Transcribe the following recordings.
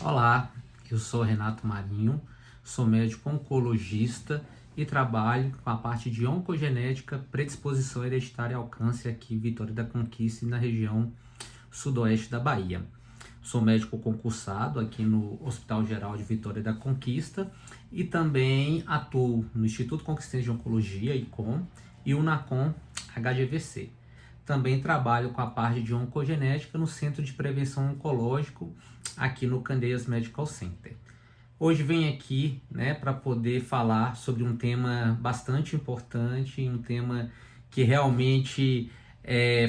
Olá, eu sou Renato Marinho, sou médico oncologista e trabalho com a parte de oncogenética, predisposição hereditária ao câncer aqui em Vitória da Conquista e na região sudoeste da Bahia. Sou médico concursado aqui no Hospital Geral de Vitória da Conquista e também atuo no Instituto Conquistense de Oncologia, ICOM, e o NACOM HGVC. Também trabalho com a parte de oncogenética no Centro de Prevenção Oncológico, aqui no Candeias Medical Center. Hoje venho aqui, para poder falar sobre um tema bastante importante, um tema que realmente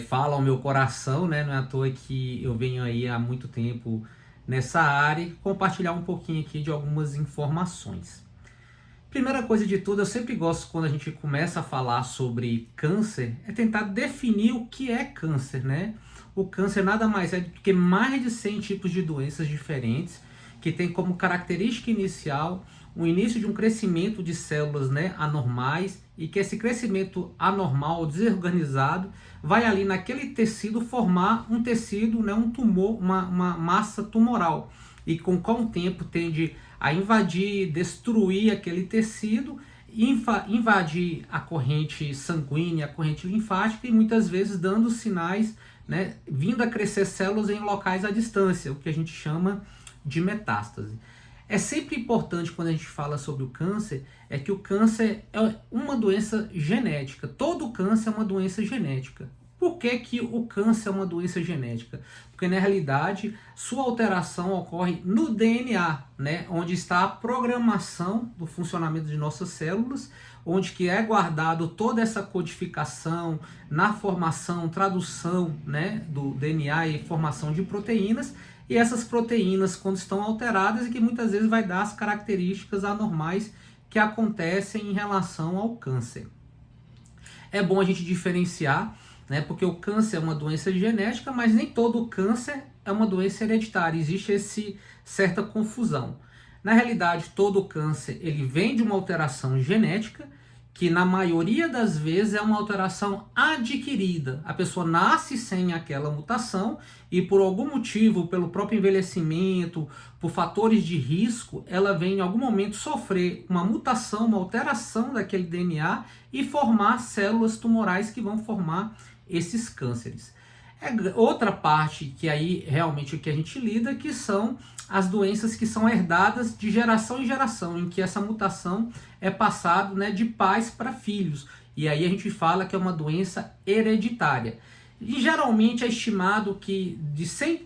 fala ao meu coração, Não é à toa que eu venho aí há muito tempo nessa área e compartilhar um pouquinho aqui de algumas informações. Primeira coisa de tudo, eu sempre gosto quando a gente começa a falar sobre câncer, é tentar definir o que é câncer, O câncer nada mais é do que mais de 100 tipos de doenças diferentes, que tem como característica inicial o início de um crescimento de células anormais, e que esse crescimento anormal, desorganizado, vai ali naquele tecido formar um tecido, um tumor, uma massa tumoral, e com o tempo tende a invadir, destruir aquele tecido, invadir a corrente sanguínea, a corrente linfática, e muitas vezes dando sinais, vindo a crescer células em locais à distância, o que a gente chama de metástase. É sempre importante quando a gente fala sobre o câncer, é que o câncer é uma doença genética. Todo câncer é uma doença genética. Por que o câncer é uma doença genética? Porque na realidade sua alteração ocorre no DNA, onde está a programação do funcionamento de nossas células, onde que é guardado toda essa codificação na formação, tradução do DNA e formação de proteínas, e essas proteínas, quando estão alteradas, e que muitas vezes vai dar as características anormais que acontecem em relação ao câncer. É bom a gente diferenciar, porque o câncer é uma doença genética, mas nem todo câncer é uma doença hereditária. Existe certa confusão. Na realidade, todo câncer ele vem de uma alteração genética, que na maioria das vezes é uma alteração adquirida. A pessoa nasce sem aquela mutação e por algum motivo, pelo próprio envelhecimento, por fatores de risco, ela vem em algum momento sofrer uma mutação, uma alteração daquele DNA e formar células tumorais que vão formar esses cânceres. Outra parte que aí realmente o que a gente lida, que são as doenças que são herdadas de geração em geração, em que essa mutação é passada de pais para filhos. E aí a gente fala que é uma doença hereditária. E geralmente é estimado que de 100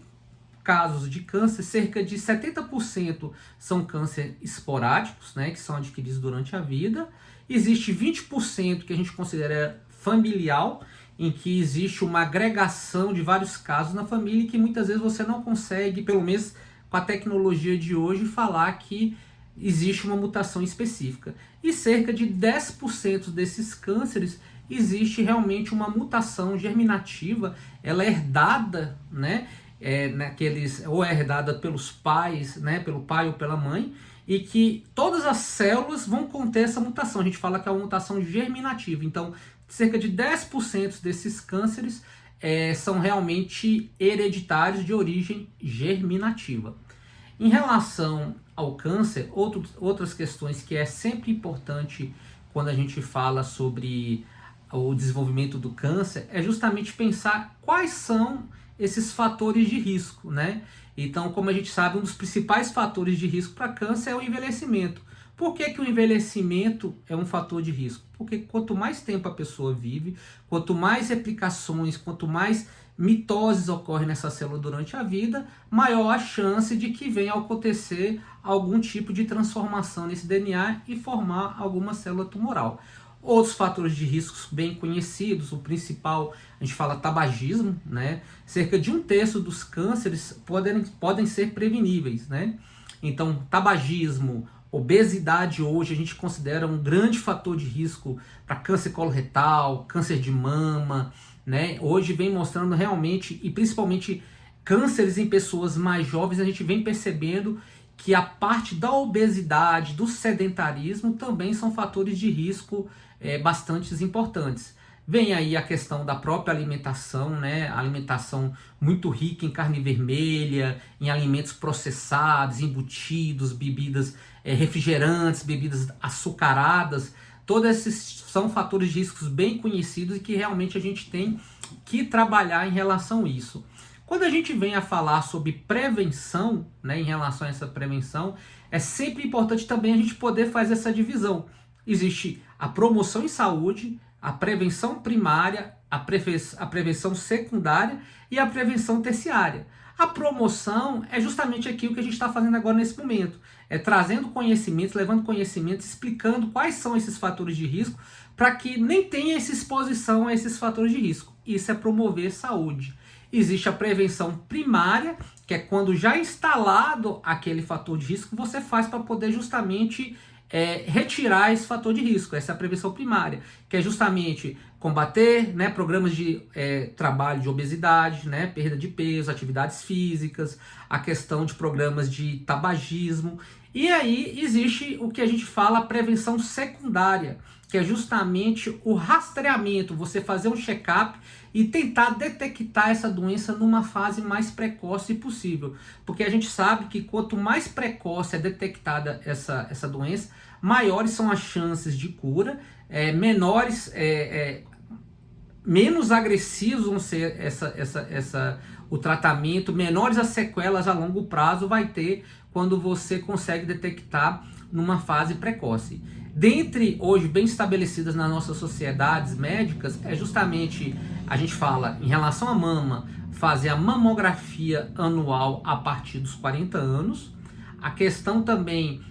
casos de câncer, cerca de 70% são câncer esporádicos, que são adquiridos durante a vida. Existe 20% que a gente considera familiar, em que existe uma agregação de vários casos na família e que muitas vezes você não consegue, pelo menos com a tecnologia de hoje, falar que existe uma mutação específica. E cerca de 10% desses cânceres existe realmente uma mutação germinativa, ela é herdada, ou é herdada pelos pais, pelo pai ou pela mãe, e que todas as células vão conter essa mutação. A gente fala que é uma mutação germinativa. Então, cerca de 10% desses cânceres são realmente hereditários de origem germinativa. Em relação ao câncer, outras questões que é sempre importante quando a gente fala sobre o desenvolvimento do câncer é justamente pensar quais são esses fatores de risco, Então, como a gente sabe, um dos principais fatores de risco para câncer é o envelhecimento. Por que o envelhecimento é um fator de risco? Porque quanto mais tempo a pessoa vive, quanto mais replicações, quanto mais mitoses ocorrem nessa célula durante a vida, maior a chance de que venha a acontecer algum tipo de transformação nesse DNA e formar alguma célula tumoral. Outros fatores de riscos bem conhecidos, o principal, a gente fala tabagismo, Cerca de 1/3 dos cânceres podem ser preveníveis, Então, tabagismo, obesidade hoje a gente considera um grande fator de risco para câncer coloretal, câncer de mama, Hoje vem mostrando realmente, e principalmente cânceres em pessoas mais jovens, a gente vem percebendo que a parte da obesidade, do sedentarismo também são fatores de risco bastante importantes. Vem aí a questão da própria alimentação, né? Alimentação muito rica em carne vermelha, em alimentos processados, embutidos, bebidas refrigerantes, bebidas açucaradas. Todos esses são fatores de riscos bem conhecidos e que realmente a gente tem que trabalhar em relação a isso. Quando a gente vem a falar sobre prevenção, né, em relação a essa prevenção, é sempre importante também a gente poder fazer essa divisão. Existe a promoção em saúde, a prevenção primária, a prevenção secundária e a prevenção terciária. A promoção é justamente aquilo que a gente está fazendo agora nesse momento. É trazendo conhecimentos, levando conhecimentos, explicando quais são esses fatores de risco para que nem tenha essa exposição a esses fatores de risco. Isso é promover saúde. Existe a prevenção primária, que é quando já instalado aquele fator de risco, você faz para poder justamente retirar esse fator de risco. Essa é a prevenção primária, que é justamente combater, né, programas de trabalho de obesidade, né, perda de peso, atividades físicas, a questão de programas de tabagismo. E aí existe o que a gente fala prevenção secundária, que é justamente o rastreamento, você fazer um check-up e tentar detectar essa doença numa fase mais precoce possível. Porque a gente sabe que quanto mais precoce é detectada essa doença, maiores são as chances de cura, menos agressivos vão ser o tratamento, menores as sequelas a longo prazo vai ter quando você consegue detectar numa fase precoce. Dentre hoje bem estabelecidas nas nossas sociedades médicas, é justamente, a gente fala em relação à mama, fazer a mamografia anual a partir dos 40 anos, a questão também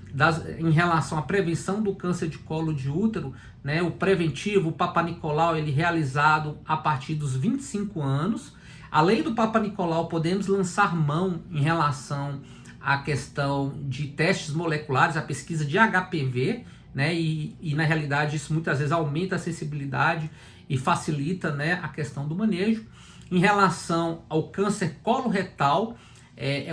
em relação à prevenção do câncer de colo de útero, né, o preventivo, o Papa Nicolau, ele realizado a partir dos 25 anos. Além do Papa Nicolau, podemos lançar mão em relação à questão de testes moleculares, a pesquisa de HPV, né, e na realidade isso muitas vezes aumenta a sensibilidade e facilita, né, a questão do manejo. Em relação ao câncer coloretal,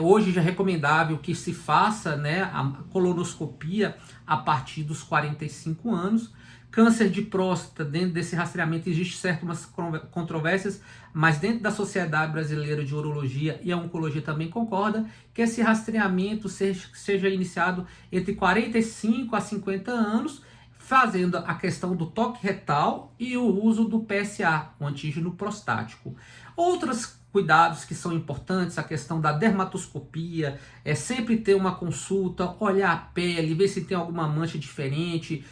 hoje já é recomendável que se faça, né, a colonoscopia a partir dos 45 anos. Câncer de próstata, dentro desse rastreamento existe certas controvérsias, mas dentro da Sociedade Brasileira de Urologia e a Oncologia também concorda que esse rastreamento seja iniciado entre 45 a 50 anos, fazendo a questão do toque retal e o uso do PSA, o antígeno prostático. Outros cuidados que são importantes, a questão da dermatoscopia, é sempre ter uma consulta, olhar a pele, ver se tem alguma mancha diferente.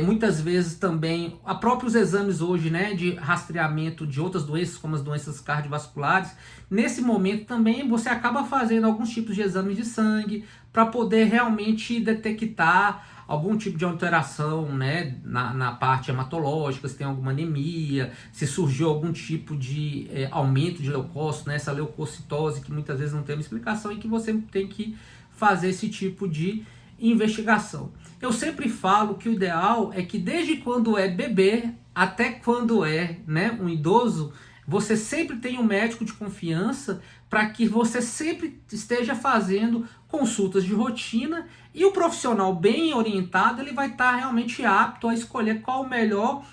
Muitas vezes também, a próprios exames hoje, né, de rastreamento de outras doenças, como as doenças cardiovasculares, nesse momento também você acaba fazendo alguns tipos de exames de sangue para poder realmente detectar algum tipo de alteração, né, na parte hematológica, se tem alguma anemia, se surgiu algum tipo de aumento de leucócito, né, essa leucocitose que muitas vezes não tem uma explicação e que você tem que fazer esse tipo de investigação. Eu sempre falo que o ideal é que desde quando é bebê até quando é, né, um idoso, você sempre tem um médico de confiança para que você sempre esteja fazendo consultas de rotina e o profissional bem orientado ele vai estar realmente apto a escolher qual o melhor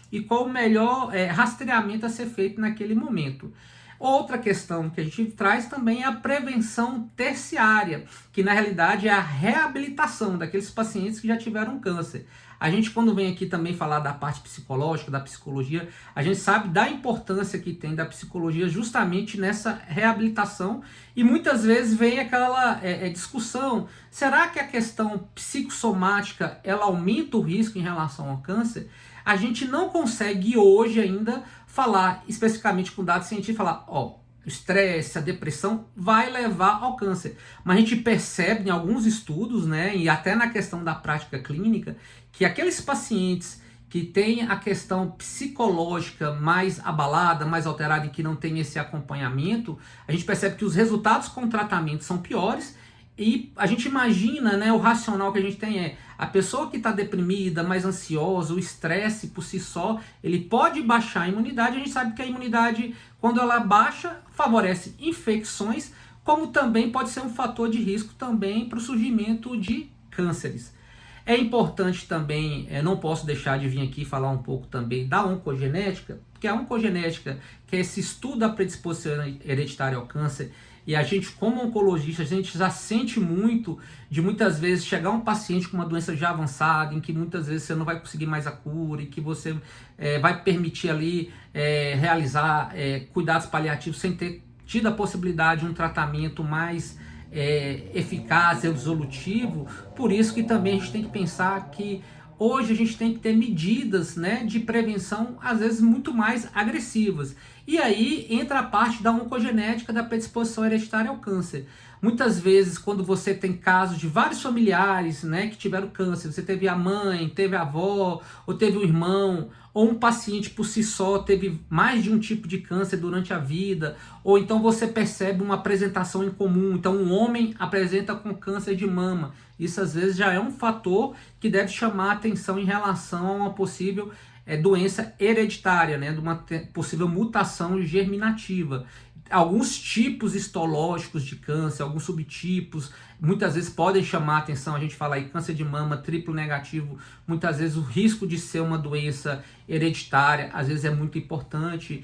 rastreamento a ser feito naquele momento. Outra questão que a gente traz também é a prevenção terciária, que na realidade é a reabilitação daqueles pacientes que já tiveram câncer. A gente, quando vem aqui também falar da parte psicológica, da psicologia, a gente sabe da importância que tem da psicologia justamente nessa reabilitação e muitas vezes vem aquela discussão, será que a questão psicossomática ela aumenta o risco em relação ao câncer? A gente não consegue hoje ainda falar especificamente com dados científicos, falar, o estresse, a depressão vai levar ao câncer. Mas a gente percebe em alguns estudos, né, e até na questão da prática clínica, que aqueles pacientes que têm a questão psicológica mais abalada, mais alterada e que não tem esse acompanhamento, a gente percebe que os resultados com o tratamento são piores. E a gente imagina, né, o racional que a gente tem a pessoa que está deprimida, mais ansiosa, o estresse por si só, ele pode baixar a imunidade. A gente sabe que a imunidade, quando ela baixa, favorece infecções, como também pode ser um fator de risco também para o surgimento de cânceres. É importante também, não posso deixar de vir aqui falar um pouco também da oncogenética, porque a oncogenética, que é esse estudo da predisposição hereditária ao câncer, e a gente, como oncologista, a gente já sente muito de muitas vezes chegar um paciente com uma doença já avançada, em que muitas vezes você não vai conseguir mais a cura, e que você vai permitir ali realizar cuidados paliativos sem ter tido a possibilidade de um tratamento mais eficaz e resolutivo. Por isso que também a gente tem que pensar que hoje a gente tem que ter medidas, né, de prevenção, às vezes muito mais agressivas. E aí entra a parte da oncogenética, da predisposição hereditária ao câncer. Muitas vezes, quando você tem casos de vários familiares, né, que tiveram câncer, você teve a mãe, teve a avó, ou teve o irmão, ou um paciente por si só teve mais de um tipo de câncer durante a vida, ou então você percebe uma apresentação em comum. Então um homem apresenta com câncer de mama. Isso às vezes já é um fator que deve chamar a atenção em relação a uma possível doença hereditária, né, de uma possível mutação germinativa. Alguns tipos histológicos de câncer, alguns subtipos, muitas vezes podem chamar a atenção. A gente fala aí câncer de mama triplo negativo, muitas vezes o risco de ser uma doença hereditária, às vezes é muito importante.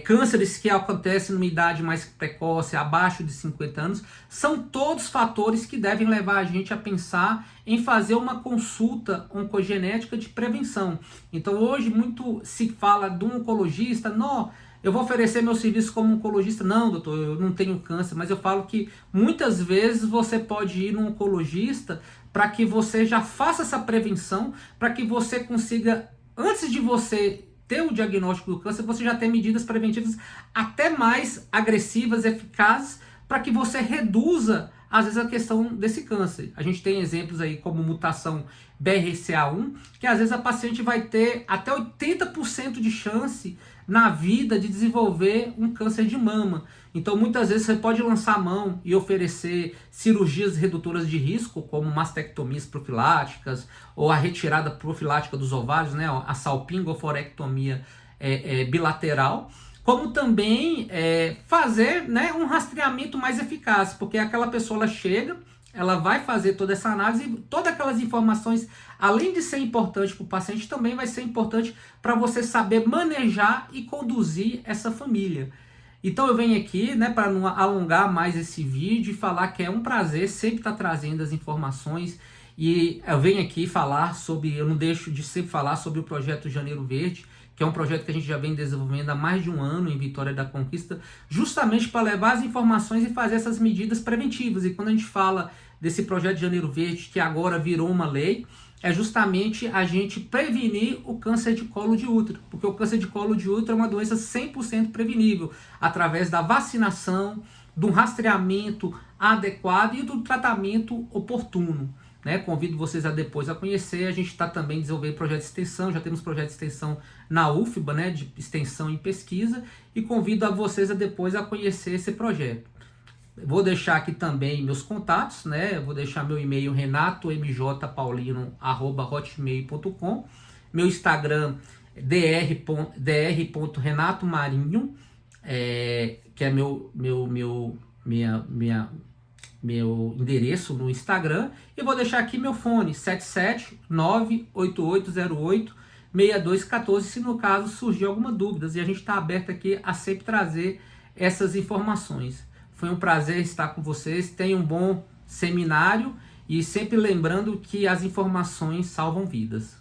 Cânceres que acontecem numa idade mais precoce, abaixo de 50 anos, são todos fatores que devem levar a gente a pensar em fazer uma consulta oncogenética de prevenção. Então hoje muito se fala de um oncologista, não, eu vou oferecer meu serviço como oncologista. Não, doutor, eu não tenho câncer, mas eu falo que muitas vezes você pode ir num oncologista para que você já faça essa prevenção, para que você consiga, antes de você ter o diagnóstico do câncer, você já ter medidas preventivas até mais agressivas, eficazes, para que você reduza, às vezes, a questão desse câncer. A gente tem exemplos aí como mutação BRCA1, que às vezes a paciente vai ter até 80% de chance na vida de desenvolver um câncer de mama. Então muitas vezes você pode lançar a mão e oferecer cirurgias redutoras de risco, como mastectomias profiláticas ou a retirada profilática dos ovários, né, a salpingoforectomia bilateral, como também fazer, né, um rastreamento mais eficaz, porque aquela pessoa ela chega, ela vai fazer toda essa análise e todas aquelas informações, além de ser importante para o paciente, também vai ser importante para você saber manejar e conduzir essa família. Então eu venho aqui, né, para não alongar mais esse vídeo e falar que é um prazer sempre estar trazendo as informações, e eu venho aqui falar sobre, eu não deixo de sempre falar sobre o projeto Janeiro Verde, que é um projeto que a gente já vem desenvolvendo há mais de um ano em Vitória da Conquista, justamente para levar as informações e fazer essas medidas preventivas. E quando a gente fala desse projeto Janeiro Verde, que agora virou uma lei, é justamente a gente prevenir o câncer de colo de útero, porque o câncer de colo de útero é uma doença 100% prevenível, através da vacinação, do rastreamento adequado e do tratamento oportuno. Né? Convido vocês a depois a conhecer. A gente está também desenvolvendo projeto de extensão, já temos projeto de extensão na UFBA, né, de extensão em pesquisa, e convido a vocês a depois a conhecer esse projeto. Vou deixar aqui também meus contatos, né? Vou deixar meu e-mail renatomjpaulino@hotmail.com, meu Instagram dr.renatomarinho, que é meu endereço no Instagram, e vou deixar aqui meu fone 77988086214, se no caso surgir alguma dúvida, e a gente está aberto aqui a sempre trazer essas informações. Foi um prazer estar com vocês, tenham um bom seminário e sempre lembrando que as informações salvam vidas.